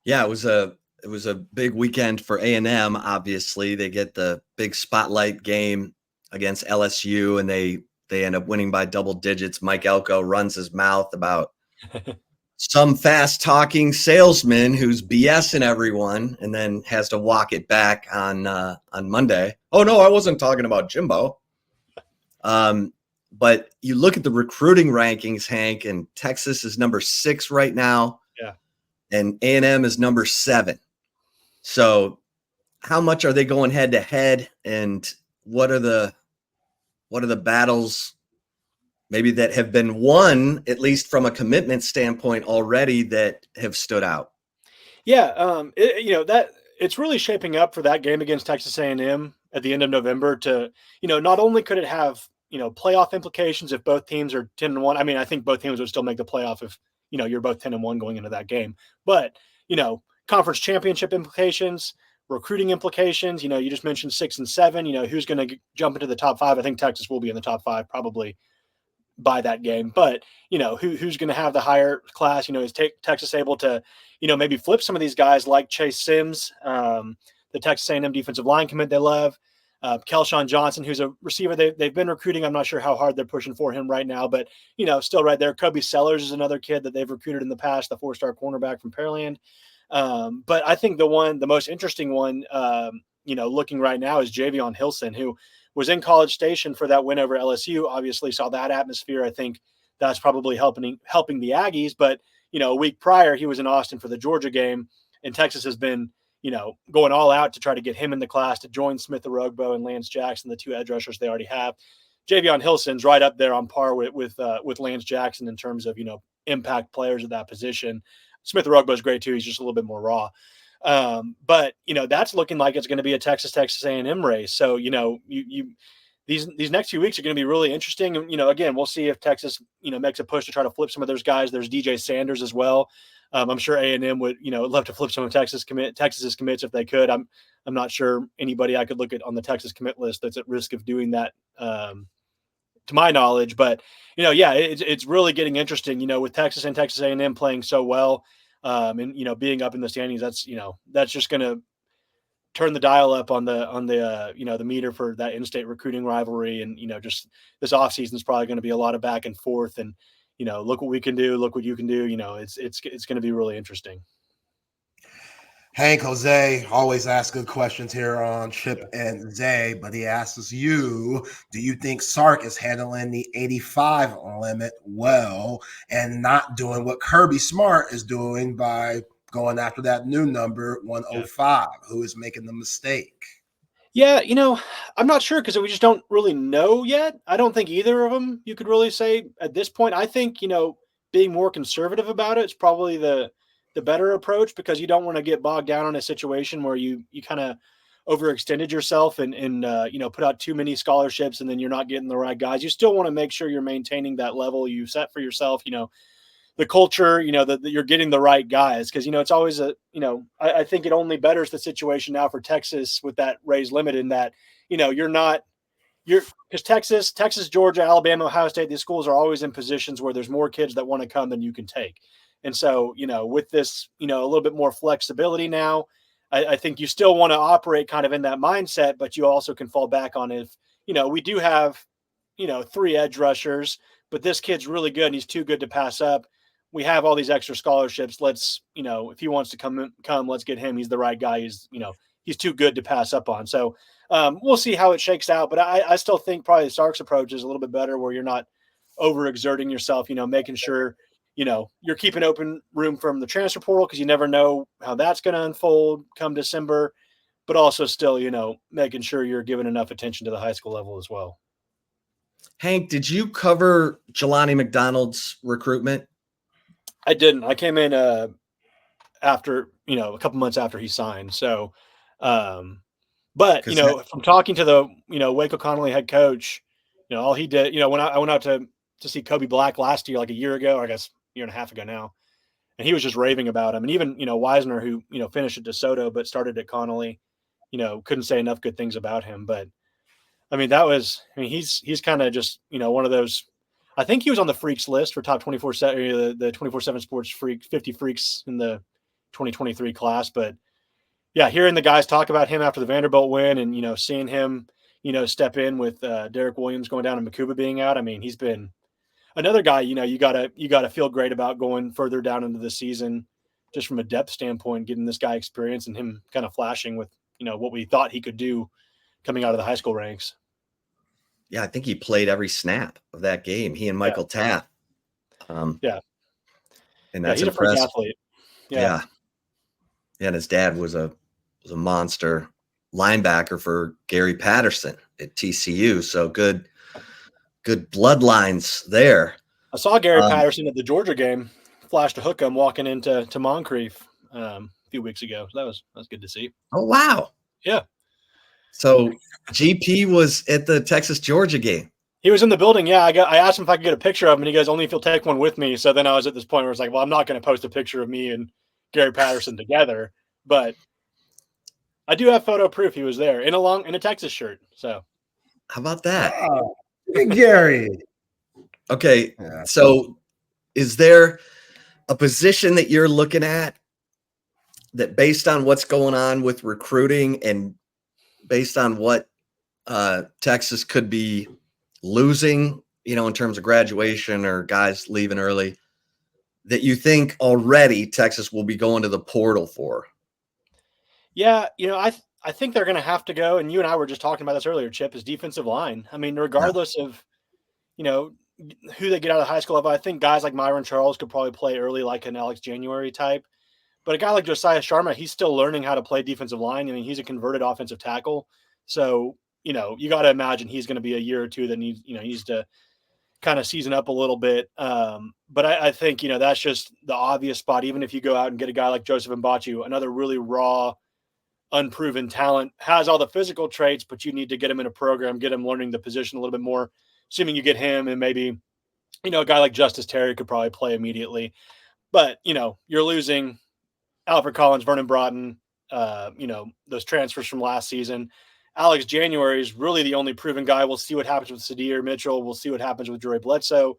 Yeah, it was a big weekend for A&M. Obviously, they get the big spotlight game against LSU, and they end up winning by double digits. Mike Elko runs his mouth about some fast talking salesman who's BSing everyone, and then has to walk it back on Monday. Oh no, I wasn't talking about Jimbo. But you look at the recruiting rankings, Hank, and Texas is number 6 right now. Yeah. And A&M is number 7. So how much are they going head to head, and what are the battles maybe that have been won, at least from a commitment standpoint already, that have stood out? Yeah, that it's really shaping up for that game against Texas A&M at the end of November to, not only could it have, playoff implications if both teams are 10-1. I mean, I think both teams would still make the playoff if, you're both 10-1 going into that game. But, conference championship implications, recruiting implications, you just mentioned 6 and 7, who's going to jump into the top 5. I think Texas will be in the top 5 probably by that game. But who's going to have the higher class? Is Texas able to maybe flip some of these guys like Chase Sims, the Texas A&M defensive line commit they love, Kelshawn Johnson, who's a receiver they've been recruiting. I'm not sure how hard they're pushing for him right now, but still right there. Kobe Sellers is another kid that they've recruited in the past, the 4-star cornerback from Pearland. But I think the most interesting one, looking right now, is Javion Hilson, who was in College Station for that win over LSU. Obviously saw that atmosphere. I think that's probably helping the Aggies. But, a week prior, he was in Austin for the Georgia game, and Texas has been, going all out to try to get him in the class to join Smith Orogbo and Lance Jackson, the 2 edge rushers they already have. Javion Hilson's right up there on par with Lance Jackson in terms of, impact players at that position. Smith Orogbo is great too. He's just a little bit more raw. But that's looking like it's going to be a Texas A&M race. So these next few weeks are going to be really interesting. And again, we'll see if Texas makes a push to try to flip some of those guys. There's DJ Sanders as well. I'm sure A&M would love to flip some of Texas's commits if they could. I'm not sure anybody I could look at on the Texas commit list that's at risk of doing that, to my knowledge. But it's really getting interesting. With Texas and Texas A&M playing so well. And being up in the standings, that's just going to turn the dial up on the meter for that in-state recruiting rivalry. And just this offseason is probably going to be a lot of back and forth. And look what we can do, look what you can do. It's going to be really interesting. Hank, Jose always asks good questions here on Chip and Zay, but he asks you, do you think Sark is handling the 85 limit well and not doing what Kirby Smart is doing by going after that new number 105, who is making the mistake? Yeah, I'm not sure because we just don't really know yet. I don't think either of them you could really say at this point. I think, being more conservative about it is probably the better approach, because you don't want to get bogged down in a situation where you kind of overextended yourself and put out too many scholarships and then you're not getting the right guys. You still want to make sure you're maintaining that level you set for yourself, the culture, that you're getting the right guys. Cause it's always I think it only betters the situation now for Texas with that raised limit in that, because Texas, Georgia, Alabama, Ohio State, these schools are always in positions where there's more kids that want to come than you can take. And so, with this, a little bit more flexibility now, I think you still want to operate kind of in that mindset, but you also can fall back on if, we do have, 3 edge rushers, but this kid's really good and he's too good to pass up. We have all these extra scholarships. Let's, if he wants to come, let's get him. He's the right guy. He's too good to pass up on. So we'll see how it shakes out. But I still think probably Sark's approach is a little bit better, where you're not overexerting yourself, making sure, you're keeping open room from the transfer portal, because you never know how that's going to unfold come December, but also still, making sure you're giving enough attention to the high school level as well. Hank, did you cover Jelani McDonald's recruitment? I didn't. I came in after, a couple months after he signed. So, but, from talking to the, Waco Connolly head coach, all he did, when I went out to see Kobe Black last year, like a year ago, or I guess year and a half ago now, and he was just raving about him. And even, Wisner, who, finished at DeSoto, but started at Connolly, couldn't say enough good things about him. But I mean, he's kind of just, one of those, I think he was on the freaks list for top 24/7, the 24/7 sports freak, 50 freaks in the 2023 class. But yeah, hearing the guys talk about him after the Vanderbilt win and, seeing him, step in with Derek Williams going down and Makuba being out. I mean, he's been another guy, you gotta feel great about going further down into the season, just from a depth standpoint, getting this guy experience and him kind of flashing with, what we thought he could do coming out of the high school ranks. Yeah, I think he played every snap of that game. He and Michael Taft. Yeah. And that's he's impressive. A freak athlete. Yeah. And his dad was a monster linebacker for Gary Patterson at TCU. So good bloodlines there. I saw Gary Patterson at the Georgia game, flashed a hook him walking into Moncrief a few weeks ago. So that was good to see. Oh, wow. Yeah. So GP was at the Texas Georgia game. He was in the building. Yeah. I asked him if I could get a picture of him, and he goes, only if you'll take one with me. So then I was at this point where it's like, well, I'm not going to post a picture of me and Gary Patterson together, but I do have photo proof he was there in a Texas shirt. So how about that? Oh, Gary. Okay. Yeah. So is there a position that you're looking at that, based on what's going on with recruiting and based on what Texas could be losing, in terms of graduation or guys leaving early, that you think already Texas will be going to the portal for? Yeah, I think they're going to have to go, and you and I were just talking about this earlier, Chip, is defensive line. I mean, regardless of, who they get out of high school level, I think guys like Myron Charles could probably play early, like an Alex January type. But a guy like Josiah Sharma, he's still learning how to play defensive line. I mean, he's a converted offensive tackle. So, you got to imagine he's going to be a year or two that needs to kind of season up a little bit. But I think, that's just the obvious spot. Even if you go out and get a guy like Joseph Mbachu, another really raw, unproven talent, has all the physical traits, but you need to get him in a program, get him learning the position a little bit more, assuming you get him, and maybe, a guy like Justice Terry could probably play immediately. But, you're losing Alfred Collins, Vernon Broughton, those transfers from last season. Alex January is really the only proven guy. We'll see what happens with Sadir Mitchell. We'll see what happens with Joey Bledsoe.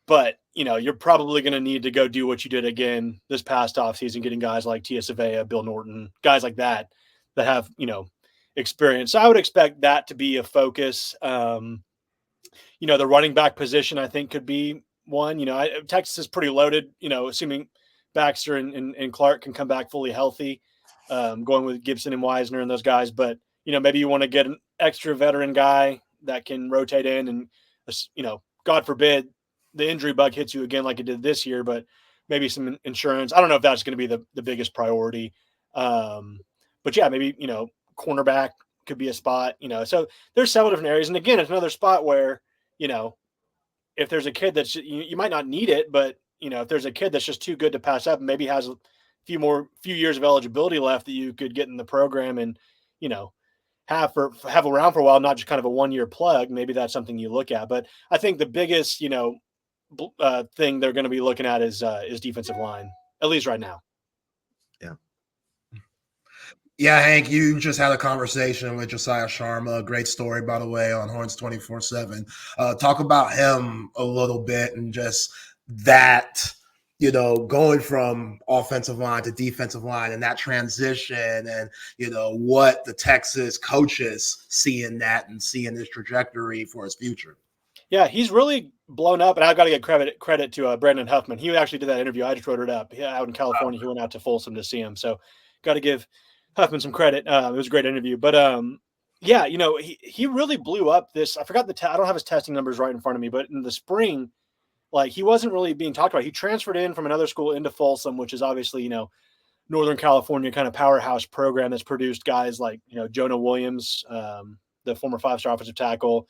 But, you're probably going to need to go do what you did again this past offseason, getting guys like Tia Savea, Bill Norton, guys like that have, experience. So I would expect that to be a focus. The running back position, I think, could be one. Texas is pretty loaded, assuming Baxter and Clark can come back fully healthy, going with Gibson and Wisner and those guys. But, maybe you want to get an extra veteran guy that can rotate in and, God forbid, the injury bug hits you again like it did this year, but maybe some insurance. I don't know if that's going to be the biggest priority. But yeah, maybe, cornerback could be a spot, so there's several different areas. And again, it's another spot where, if there's a kid that's, you might not need it, but, if there's a kid that's just too good to pass up and maybe has a few years of eligibility left that you could get in the program and, have around for a while, not just kind of a 1-year plug, maybe that's something you look at. But I think the biggest, thing they're going to be looking at is defensive line, at least right now. Yeah. Yeah, Hank, you just had a conversation with Josiah Sharma. Great story, by the way, on Horns 24/7. Talk about him a little bit and just that, going from offensive line to defensive line and that transition and, what the Texas coaches see in that and see in this trajectory for his future. Yeah, he's really blown up, and I've got to get credit to Brandon Huffman. He actually did that interview. I just wrote it up. Out in California, He went out to Folsom to see him. So got to give Huffman some credit. It was a great interview. But, yeah, he really blew up this. I forgot I don't have his testing numbers right in front of me, but in the spring, like, he wasn't really being talked about. He transferred in from another school into Folsom, which is obviously, Northern California kind of powerhouse program that's produced guys like, Jonah Williams, the former 5-star offensive tackle,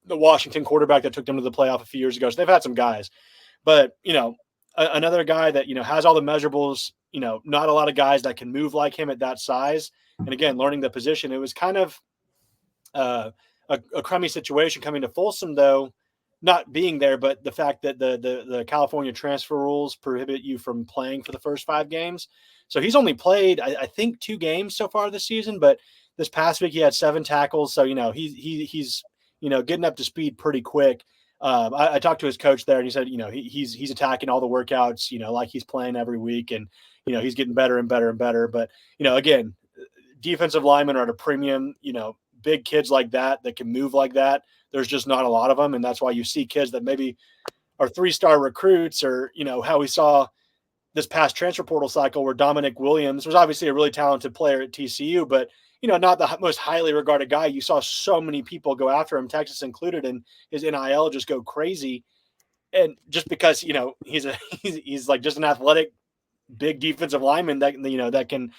the Washington quarterback that took them to the playoff a few years ago. So they've had some guys, but, another guy that, has all the measurables, not a lot of guys that can move like him at that size. And again, learning the position, it was kind of a crummy situation coming to Folsom, though, not being there, but the fact that the California transfer rules prohibit you from playing for the first 5 games. So he's only played, I think, 2 games so far this season, but this past week he had 7 tackles. So, he's getting up to speed pretty quick. I talked to his coach there, and he said, he's attacking all the workouts, like he's playing every week, and he's getting better and better and better. But again, defensive linemen are at a premium. Big kids like that can move like that. There's just not a lot of them, and that's why you see kids that maybe are 3-star recruits, or how we saw this past transfer portal cycle where Dominic Williams was obviously a really talented player at TCU, but not the most highly regarded guy. You saw so many people go after him, Texas included, and his NIL just go crazy. And just because he's like just an athletic, big defensive lineman that can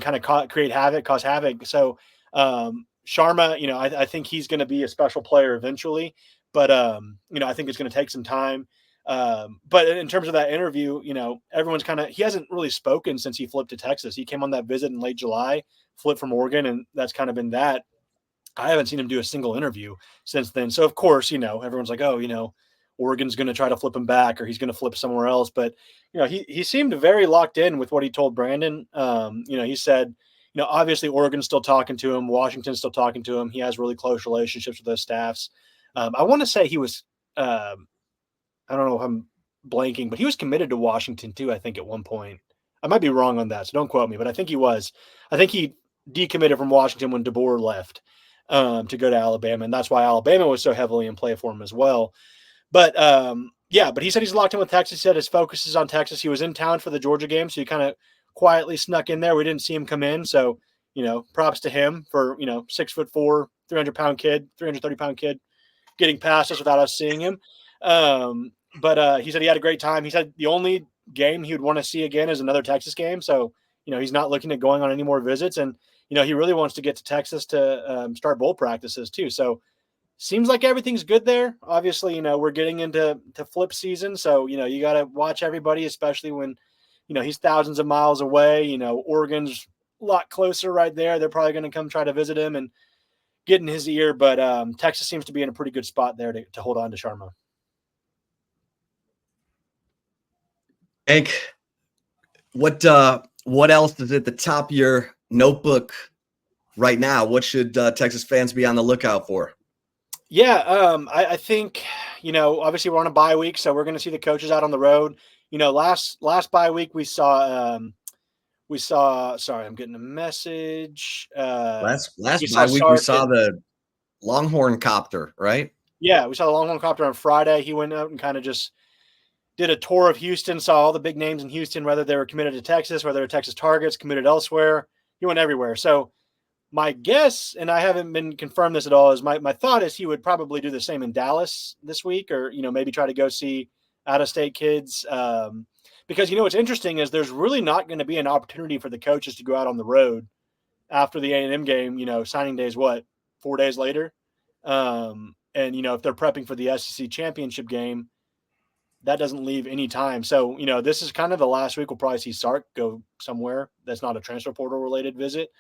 kind of create havoc, cause havoc. So Sharma, I think he's going to be a special player eventually, but I think it's going to take some time. But in terms of that interview, everyone's he hasn't really spoken since he flipped to Texas. He came on that visit in late July, flipped from Oregon, and that's kind of been that. I haven't seen him do a single interview since then. So of course, everyone's like, oh, Oregon's going to try to flip him back, or he's going to flip somewhere else. But, he seemed very locked in with what he told Brandon. He said, obviously Oregon's still talking to him. Washington's still talking to him. He has really close relationships with those staffs. I want to say he was, I don't know if I'm blanking, but he was committed to Washington too, I think at one point. I might be wrong on that, so don't quote me, but I think he was. I think he decommitted from Washington when DeBoer left to go to Alabama, and that's why Alabama was so heavily in play for him as well. But but he said he's locked in with Texas. He said his focus is on Texas. He was in town for the Georgia game, so he kind of quietly snuck in there. We didn't see him come in, so props to him for 6'4", 300-pound kid, 330-pound kid getting past us without us seeing him. But he said he had a great time. He said the only game he would want to see again is another Texas game. So, he's not looking at going on any more visits. And, he really wants to get to Texas to start bowl practices too. So seems like everything's good there. Obviously, we're getting into flip season. So, you got to watch everybody, especially when, he's thousands of miles away. Oregon's a lot closer right there. They're probably going to come try to visit him and get in his ear. But Texas seems to be in a pretty good spot there to hold on to Sharma. Hank, what else is at the top of your notebook right now? What should Texas fans be on the lookout for? Yeah, I think, obviously we're on a bye week, so we're going to see the coaches out on the road. Last bye week we saw, sorry, I'm getting a message. Last bye week we saw the Longhorn copter, right? Yeah, we saw the Longhorn copter on Friday. He went out and kind of just did a tour of Houston, saw all the big names in Houston, whether they were committed to Texas, whether they're Texas targets, committed elsewhere. He went everywhere. So my guess, and I haven't been confirmed this at all, is my thought is he would probably do the same in Dallas this week, or, maybe try to go see out-of-state kids. Because, what's interesting is there's really not going to be an opportunity for the coaches to go out on the road after the A&M game. Signing day is 4 days later? And, if they're prepping for the SEC championship game, that doesn't leave any time. So, this is kind of the last week we'll probably see Sark go somewhere that's not a transfer portal related visit,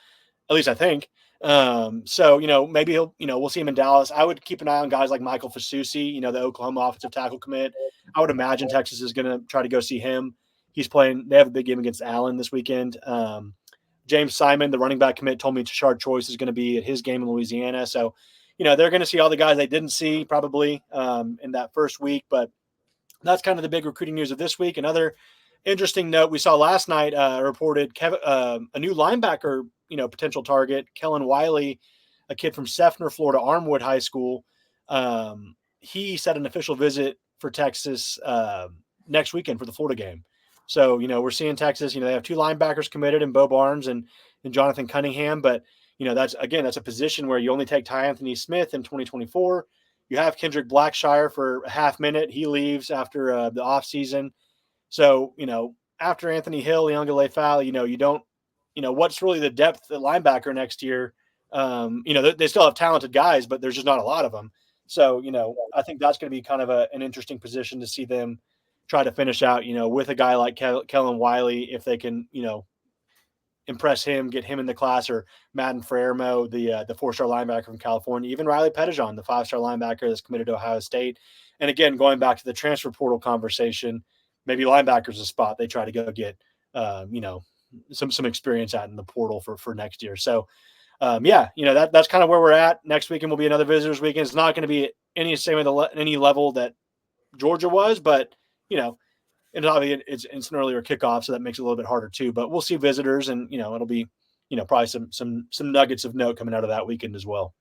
at least I think. So, maybe he'll, we'll see him in Dallas. I would keep an eye on guys like Michael Fasusi, the Oklahoma offensive tackle commit. I would imagine Texas is going to try to go see him. He's playing, they have a big game against Allen this weekend. James Simon, the running back commit, told me Tashard Choice is going to be at his game in Louisiana. So, they're going to see all the guys they didn't see probably in that first week, but that's kind of the big recruiting news of this week. Another interesting note we saw last night reported a new linebacker, potential target, Kellen Wiley, a kid from Seffner, Florida, Armwood High School. He set an official visit for Texas next weekend for the Florida game. So, we're seeing Texas, they have two linebackers committed in Bo Barnes and Jonathan Cunningham. But, that's a position where you only take Ty Anthony Smith in 2024. You have Kendrick Blackshire for a half minute. He leaves after the offseason. So, after Anthony Hill, Leongale Fowle, you don't, what's really the depth at linebacker next year? They still have talented guys, but there's just not a lot of them. So, I think that's going to be kind of an interesting position to see them try to finish out, with a guy like Kellen Wiley, if they can, impress him, get him in the class, or Madden Frermo, the 4-star linebacker from California, even Riley Pettijohn, the 5-star linebacker that's committed to Ohio State. And again, going back to the transfer portal conversation, maybe linebacker's a spot they try to go get, some experience out in the portal for next year. So, that's kind of where we're at. Next weekend will be another visitors weekend. It's not going to be any level that Georgia was, but and obviously it's an earlier kickoff, so that makes it a little bit harder too. But we'll see visitors, and it'll be probably some nuggets of note coming out of that weekend as well.